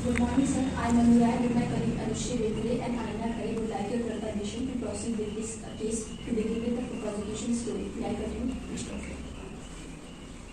Good morning, sir. I am Anurai with my colleague Anushri Vedule and Aina Kai would like your permission to proceed with this case to begin with the prosecution story. May I continue?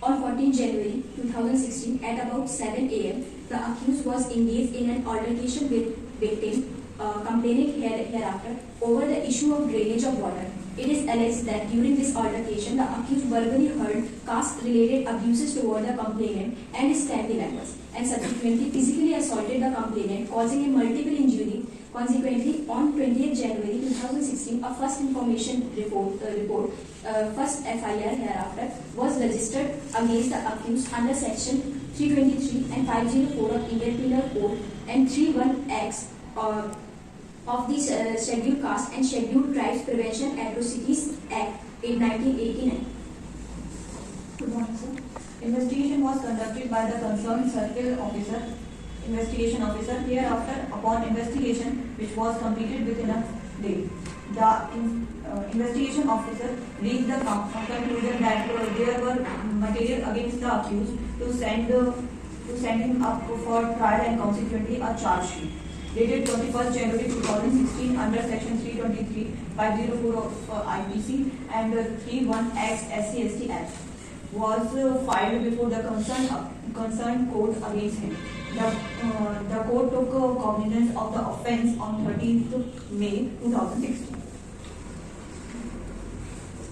On 14 January 2016 at about 7 a.m., the accused was engaged in an altercation with victim, complaining hereafter over the issue of drainage of water. It is alleged that during this altercation, the accused verbally hurled caste-related abuses toward the complainant and his family members, and subsequently physically assaulted the complainant, causing him multiple injury. Consequently, on 20th January 2016, a first information report, first FIR hereafter, was registered against the accused under section 323 and 504 of Indian Penal Code and 31X of the Scheduled Caste and Scheduled Tribes Prevention Atrocities Act 1989. Good morning, sir. Investigation was conducted by the concerned circle officer, investigation officer. Hereafter, upon investigation, which was completed within a day, the investigation officer reached the conclusion that there were material against the accused to send him up for trial and consequently a charge sheet. Dated 21st January 2016 under section 323, 504 of IPC and 31X SC/ST Act was filed before the concerned court against him. The court took cognizance of the offence on 13th May 2016.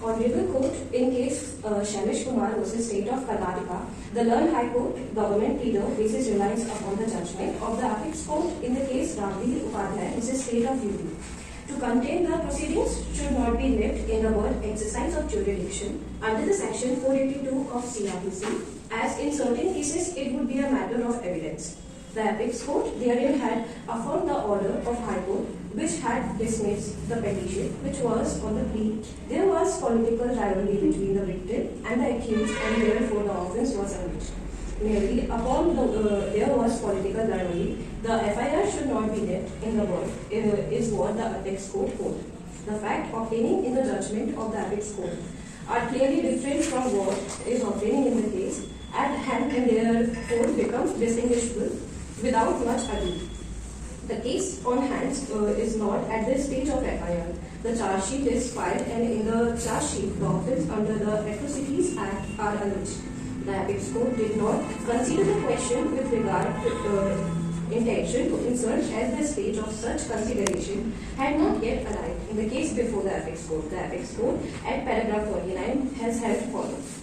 Honorable Court, in case Shailesh Kumar versus State of Karnataka, the learned High Court government pleader bases reliance upon the judgment of the Apex Court in the case Ravneer Upadhyay versus State of UP. To contain the proceedings should not be left in the word exercise of jurisdiction under the section 482 of CRPC, as in certain cases it would be a matter of evidence. The Apex Court therein had affirmed the order of High Court which had dismissed the petition, which was on the plea there was political rivalry between the victim and the accused, and therefore the offence was alleged. Merely upon there was political rivalry, the FIR should not be left in the word is what the Apex Court holds. The fact obtaining in the judgment of the Apex Court are clearly different from what is obtaining in the case at hand, and therefore becomes distinguishable without much ado. The case on hand is not at this stage of FIR. The charge sheet is filed, and in the charge sheet, the offence under the Atrocities Act are alleged. The Apex Court did not consider the question with regard to intention to insult, as the stage of such consideration had not yet arrived. In the case before the Apex Court at paragraph 49 has held follows.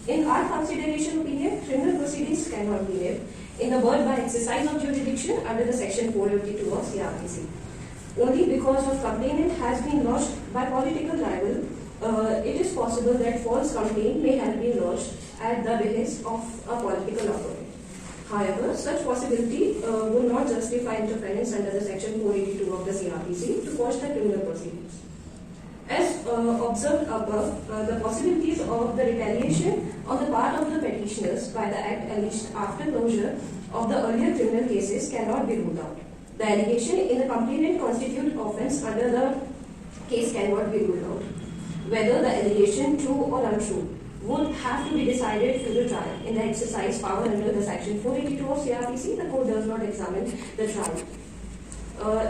In our consideration opinion, criminal proceedings cannot be left in the word by exercise of jurisdiction under the section 482 of CRPC. Only because of complainant has been lodged by political rival, it is possible that false complaint may have been lodged at the behest of a political opponent. However, such possibility would not justify interference under the section 482 of the CRPC to quash the criminal proceedings. As observed above, the possibilities of the retaliation on the part of the petitioners by the act alleged after closure of the earlier criminal cases cannot be ruled out. The allegation in the complainant constitute offence under the case cannot be ruled out. Whether the allegation true or untrue would have to be decided through the trial. In the exercise power under the section 482 of CRPC, the court does not examine the trial.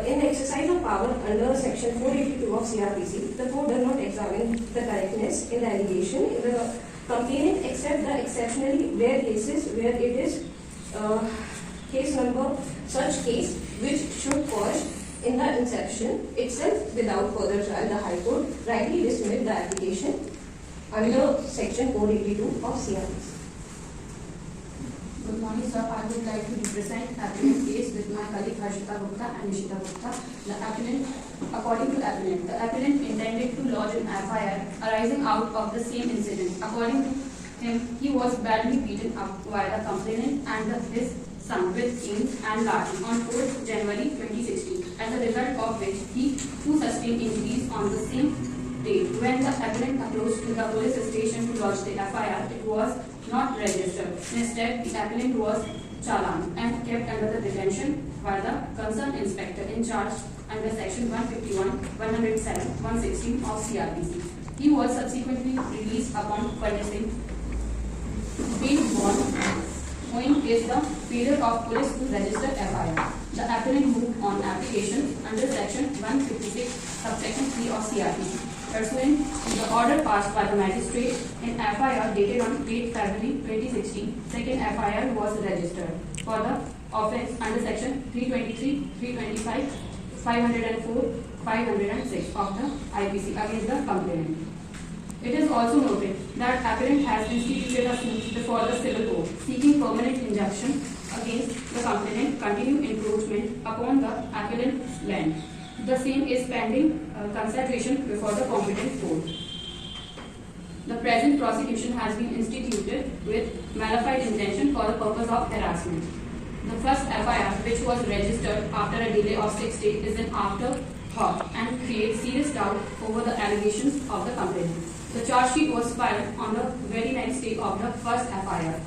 In the exercise of power under section 482 of CRPC, the court does not examine the correctness in the allegation in the complainant except the exceptionally rare cases where it is case number such case which should quash in the inception itself without further trial. The High Court rightly dismissed the application under section 482 of CRPC. Good morning, sir. I would like to represent appellant case with my colleague Harshita Gupta and Nishita Gupta. The appellant, according to appellant, the appellant intended to lodge an FIR arising out of the same incident. According to him, he was badly beaten up by the complainant and his son with canes and lathi on 4th January 2016, as a result of which he too sustained injuries on the same date. When the appellant approached to the police station to lodge the FIR, it was not registered. Instead, the appellant was challaned and kept under the detention by the concerned inspector in charge under section 151, 107, 116 of CRPC. He was subsequently released upon contesting bail bond owing is the failure of police to register FIR. The appellant moved on application under section 156 subsection 3 of CRPC. Pursuant to the order passed by the magistrate in FIR dated on 8 February 2016, second FIR was registered for the offence under section 323, 325, 504, 506 of the IPC against the complainant. It is also noted that appellant has instituted a suit before the civil court seeking permanent injunction against the complainant continued encroachment upon the appellant's land. The same is pending consideration before the competent court. The present prosecution has been instituted with malified intention for the purpose of harassment. The first FIR, which was registered after a delay of 6 days, is an afterthought and creates serious doubt over the allegations of the complainant. The charge sheet was filed on the very next day of the first FIR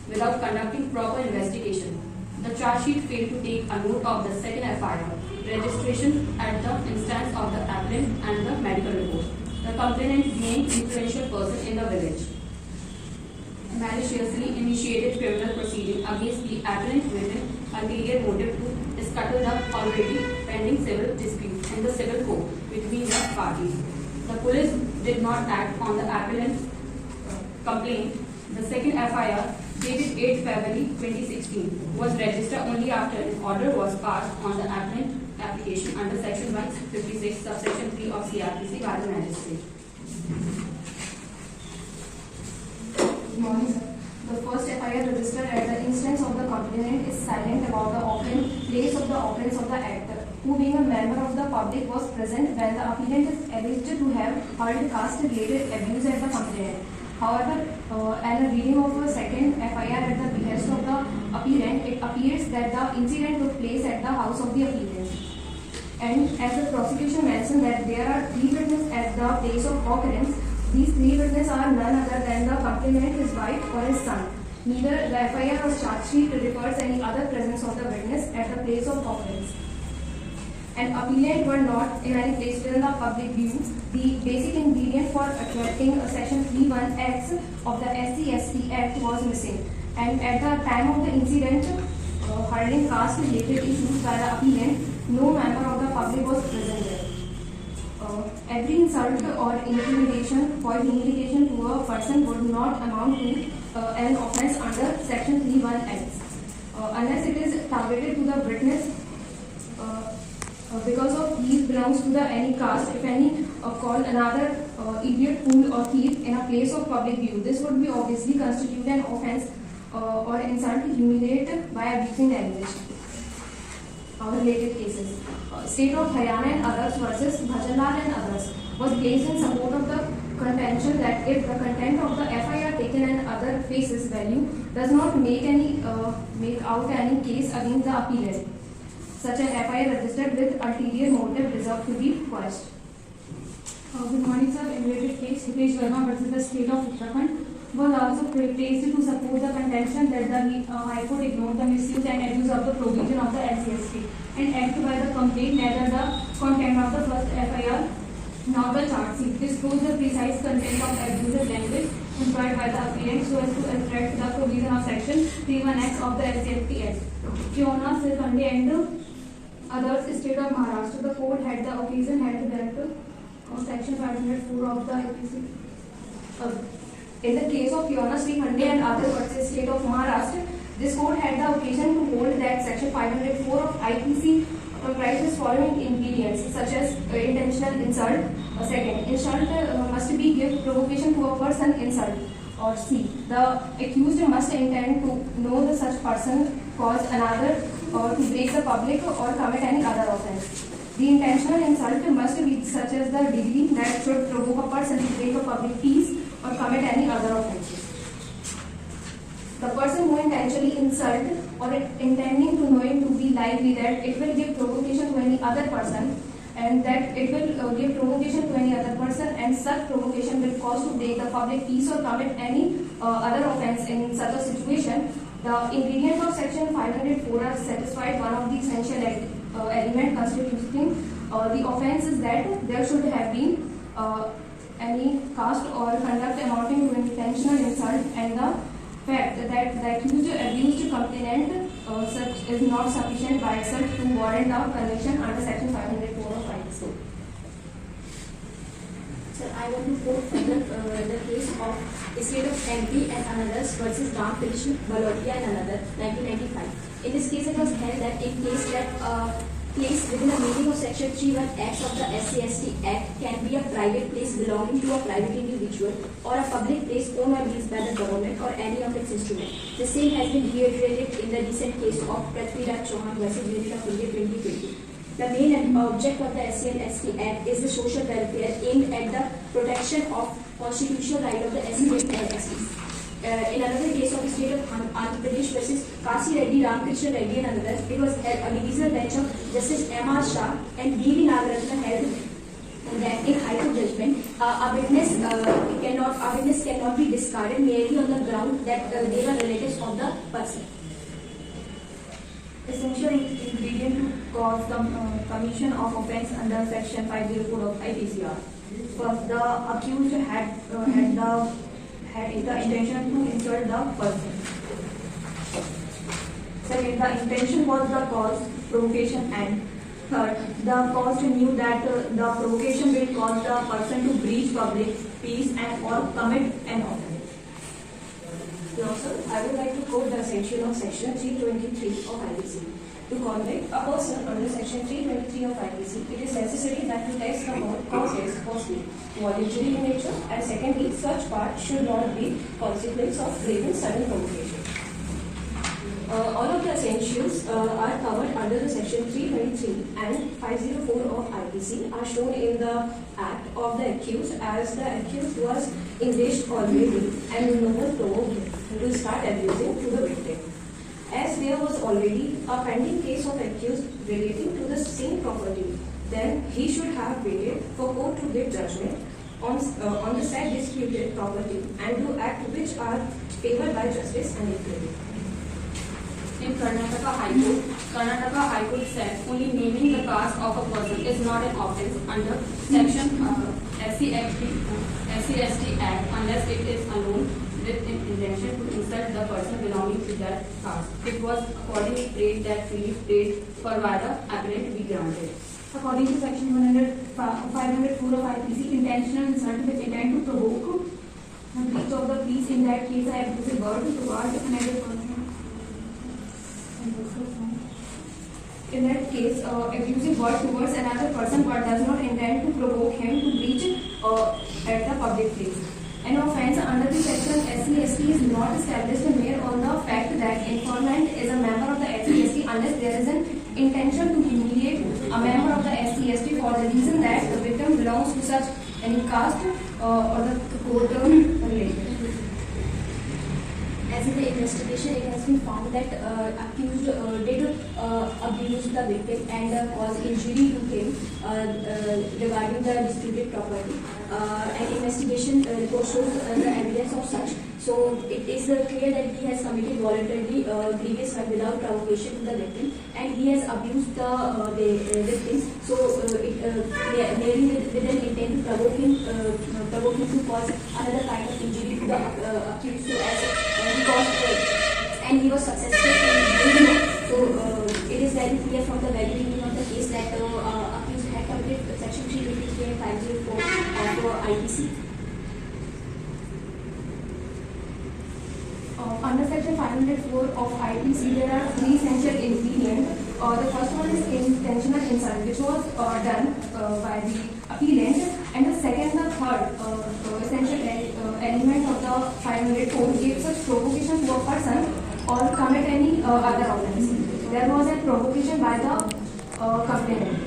without conducting proper investigation. The charge sheet failed to take a note of the second FIR registration at the instance of the appellant and the medical report. The complainant being influential person in the village maliciously initiated criminal proceeding against the appellant with an ulterior motive to scuttle the already pending civil dispute in the civil court between the parties. The police did not act on the appellant's complaint. The second FIR, dated 8 February 2016, was registered only after an order was passed on the appellant application under section 156 subsection 3 of CRPC by the magistrate. Good morning, sir. The first FIR registered at the instance of the complainant is silent about the place of the offence of the actor, who being a member of the public was present when the appellant is alleged to have hurled caste-related abuse at the complainant. However, at a reading of a second FIR at the behest of the appellant, it appears that the incident took place at the house of the appellant. And as the prosecution mentioned that there are 3 witnesses at the place of occurrence, these 3 witnesses are none other than the complainant, his wife or his son. Neither the FIR or charge sheet refers any other presence of the witness at the place of occurrence. And appellant were not in any place within the public view. The basic ingredient for attracting section 31X of the SC/ST Act was missing. And at the time of the incident, hurling caste-related issues by the appellant, no member of the public was present there. Every insult or intimidation or humiliation to a person would not amount to an offence under section 31X unless it is targeted to the witness because of he belongs to the any caste. If any called another idiot, fool or thief in a place of public view, this would be obviously constitute an offence or insult, humiliate by abusing language. Related cases. State of Haryana and others versus Bhajanlal and others was placed in support of the contention that if the content of the FIR taken and other faces value does not make out any case against the appellant, such an FIR registered with ulterior motive deserved to be quashed. Good morning, sir. In related case, Hitesh Verma versus the state of Uttarakhand was also placed to support the contention that the High Court ignored the misuse and abuse of the provision of the SC/ST and acted by the complaint neither the content of the first FIR nor the charge sheet disclose the precise content of abusive language employed by the appellant so as to attract the provision of section 31X of the SC/ST Act. Fiona Sirkhande and others, state of Maharashtra, the court had the occasion had the director of section 504 of the IPC. In the case of Fiona Sirkhande and other versus state of Maharashtra, this court had the occasion to hold that section 504 of IPC comprises following ingredients such as intentional insult. Second, insult must be give provocation to a person insult. Or C, the accused must intend to know the such person cause another or to break the public or commit any other offence. The intentional insult must be such as the degree that should provoke a person to break a public peace or commit any other offences. The person who intentionally insult or intending to know it to be likely that it will give provocation to any other person and that it will give provocation to any other person and such provocation will cause to break the public peace or commit any other offence in such a situation. The ingredients of section 504 are satisfied. One of the essential element constituting the offence is that there should have been any caste or conduct amounting to intentional insult and the fact that the accused complainant such is not sufficient by itself to warrant a conviction under section 504 of IPC. Sir, I want to quote further the case of Estate of MP and Another versus Ram Krishna Balotia and Another, 1995. In this case, it was held that in case that place within the meaning of section 3(1)(x) of the SC/ST Act can be a private place belonging to a private individual or a public place owned or leased by the government or any of its instruments. The same has been reiterated in the recent case of Prithviraj Chauhan versus Union of India 2020. The main object of the SC and ST Act is the social welfare aimed at the protection of constitutional right of the SC and ST. In another case of the state of Andhra Pradesh versus Kasi Reddy, Ramakrishna Reddy and others, it was held a divisional bench of Justice M.R. Shah and D.V. Nagaratna held that in High Court judgment, a witness cannot be discarded merely on the ground that they were relatives of the person. Essential ingredient to cause the commission of offence under section 504 of IPCR. First, the accused had the intention to insult the person. Second, the intention was the cause, provocation, and third, the accused knew that the provocation will cause the person to breach public peace and or commit an offence. Now, sir, I would like to quote the essential of section 323 of IPC. To convict a person under section 323 of IPC, it is necessary that to test the cause is firstly voluntary in nature, and secondly, such part should not be consequence of grave and sudden provocation. All of the essentials are covered under the section 323 and 504 of IPC are shown in the act of the accused, as the accused was engaged already and no one provoked him to start abusing to the victim. As there was already a pending case of accused relating to the same property, then he should have waited for court to give judgment on the said disputed property and to act which are favored by justice and equity. In Karnataka High Court said only naming the caste of a person is not an offence under section SC/ST Act unless it is alone with intention to insult the person belonging to that caste. It was accordingly prayed that relief prayed for Vada appellant be granted. According to section 504 of IPC, intentional insult with intent to provoke the breach of the peace. In that case, I have used a word towards another person. In that case, abusing word towards another person but does not intend to provoke him to breach at the public place. An offence under the section SC/ST is not established mere on the fact that informant is a member of the SC/ST unless there is an intention to humiliate a member of the SC/ST for the reason that the victim belongs to such any caste or the court related. As in the investigation, it has been found that accused did abuse the victim and cause injury to him regarding the disputed property. An investigation report shows the evidence of such. So it is clear that he has committed voluntarily grievous crime without provocation to the victim, and he has abused the victims. So merely with an intent to provoke him to cause another kind of injury to the accused. So as he caused, and he was successful in doing it. So it is very clear from the very beginning of the case that accused had committed section 323 and 504 of IPC. Under section 504 of IPC, there are three essential ingredients. The first one is intentional insult, which was done by the appellant, and the second, the third essential element of the 504 gives such provocation to a person or commit any other offence. There was a provocation by the complainant.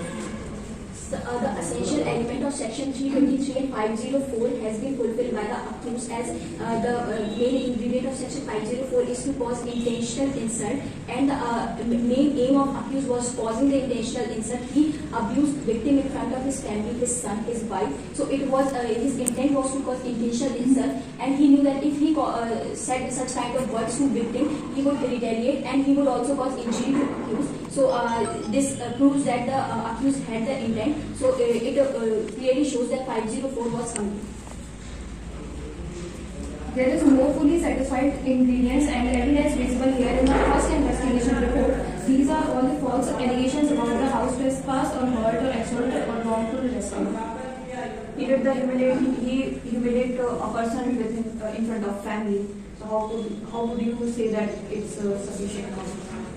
The essential element of section 323 and 504 has been fulfilled by the accused, as the main ingredient of section 504 is to cause intentional insult, and the main aim of accused was causing the intentional insult. He abused victim in front of his family, his son, his wife. So it was his intent was to cause intentional insult, and he knew that if he said such kind of words to victim, he would retaliate and he would also cause injury to accused. So this proves that the accused had the intent. So it clearly shows that 504 was committed. There is no fully satisfied ingredients and evidence visible here in the first investigation report. These are all the false allegations about the house trespass or hurt or assault or wrongful arrest. He did the humiliate a person in front of family. So how would you say that it's sufficient?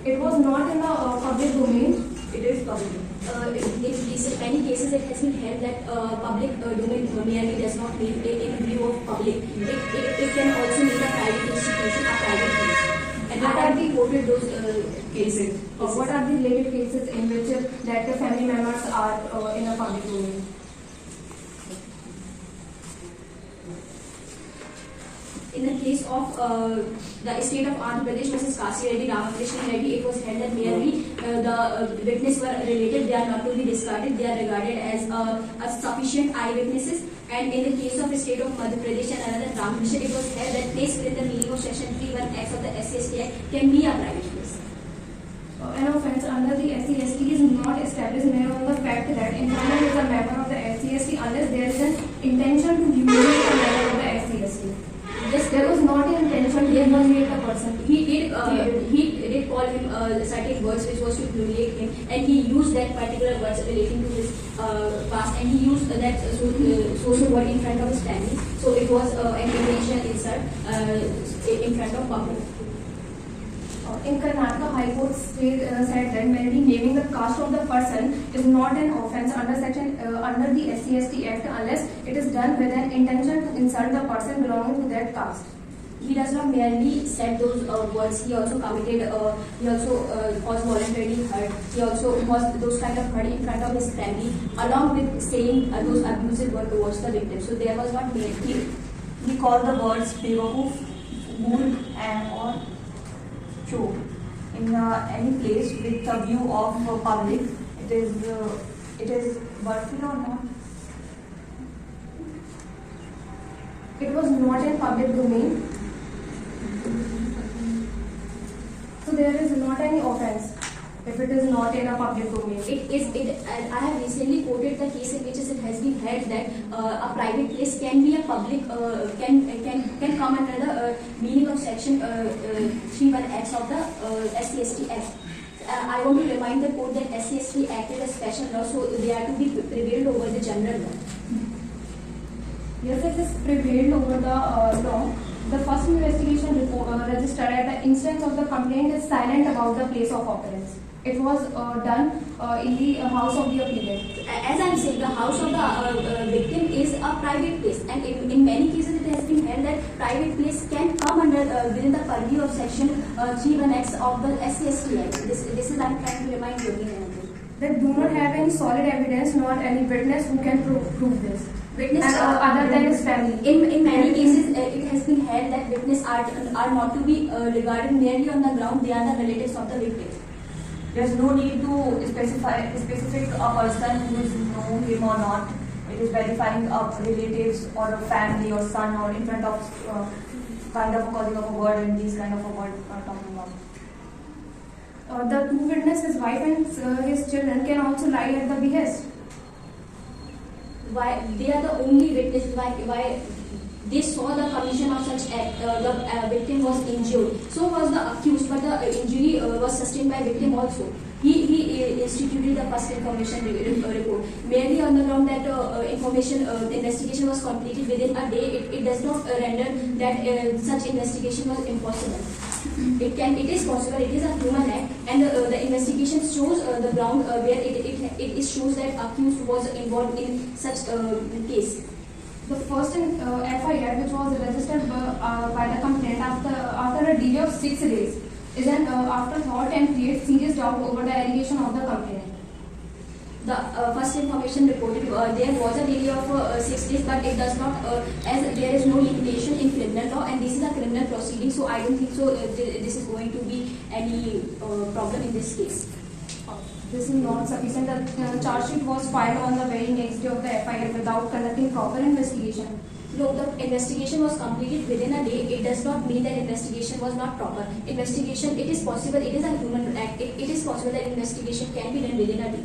It was not in the public domain. It is public. In many cases, it has been held that public domain merely does not mean in view of public. It can also mean a private institution, a private place. And what are the quoted those cases? What are the related cases in which that the family members are in a public domain? In the case of the estate of Andhra Pradesh versus Kasi Reddy, Ramakrishna Reddy, it was held that merely the witness were related, they are not to be discarded, they are regarded as sufficient eyewitnesses. And in the case of estate of Madhya Pradesh and another Ramakrishna, it was held that place within the meaning of section 3(1)(x) of the SC/ST Act can be a private place. An offence under the SC/ST is not established merely on the fact that informer is a member of the SC/ST unless there is an intention to humiliate a member of the SC/ST. Yes, There was not an intention to humiliate a person. he did call him certain words which was to humiliate him, and he used that particular words relating to his past, and he used that social word in front of his family. So it was an intentional insult in front of public. In Karnataka High Court said that merely naming the caste of the person is not an offence under the SC/ST Act unless it is done with an intention to insult the person belonging to that caste. He does not merely said those words. He also committed. He also was voluntarily hurt. He also was those kind of hurt in front of his family, along with saying those abusive words towards the victim. So there was not merely. He called the words bewakoof, fool, and or choke in any place with a view of public. It is worthy or not? It was not in public domain. So there is not any offence if it is not in a public domain. I have recently quoted the case in which it has been held that a private place can be a public can come under the meaning of section 3(1)(x) of the SC/ST Act. I want to remind the court that SC/ST Act is a special law, so they are to be prevailed over the general law. Yes, it is prevailed over the law. The first investigation report registered at the instance of the complaint is silent about the place of occurrence. It was done in the house of the applicant. As I am saying, the house of the victim is a private place, and in many cases it has been held that private place can come under within the purview of section 3(1)(x) of the SC/ST Act. This is I am trying to remind you again. They do not have any solid evidence nor any witness who can prove this. Witness And, other than his family. In many cases, it has been held that witnesses are not to be regarded merely on the ground they are the relatives of the victim. There's no need to specific a person who is know him or not. It is verifying relatives or a family or son or in front of kind of causing of a word and these kind of a word are talking about. The two witnesses, his wife and his children, can also lie at the behest. Why they are the only witnesses? Why they saw the commission of such act? The victim was injured. So was the accused, but the injury was sustained by victim also. He instituted the first information report merely on the ground that the investigation was completed within a day. It does not render that such investigation was impossible. It is possible. It is a human act, and the investigation shows the ground where it shows that accused was involved in such case. The first FIR, which was registered by the complainant after a delay of 6 days, is an afterthought and creates serious doubt over the allegation of the complainant. The first information reported there was a delay of 6 days, but it does not, as there is no limitation in criminal law, and this is a criminal proceeding, so I don't think so. This is going to be any problem in this case. This is not sufficient. The charge sheet was filed on the very next day of the FIR without conducting proper investigation. No, the investigation was completed within a day. It does not mean that investigation was not proper. Investigation, it is possible. It is a human act. It is possible that investigation can be done within a day.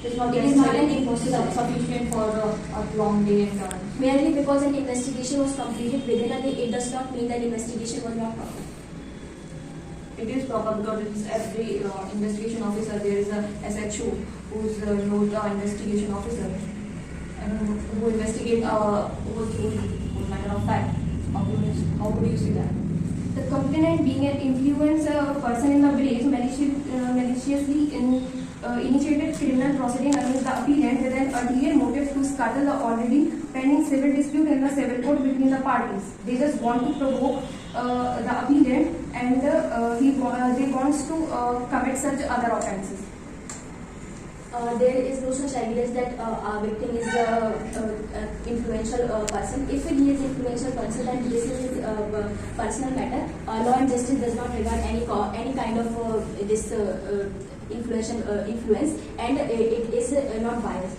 It is not It is not an impossible act. sufficient for a long day and Merely because an investigation was completed within a day, it does not mean that investigation was not proper. It is proper because it is every investigation officer, there is a SHO who is known the investigation officer and who investigate whole matter of fact. How could you see that? The complainant, being an influencer person in the village, maliciously initiated criminal proceeding against the appellant with an ulterior motive to scuttle the already pending civil dispute in the civil court between the parties. They just want to provoke the appellant, and they wants to commit such other offences. There is no such evidence that our victim is the influential person. If he is influential person, then this is his personal matter. Law and justice does not regard any kind of this influence, and it is not biased.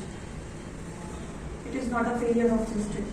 It is not a failure of justice.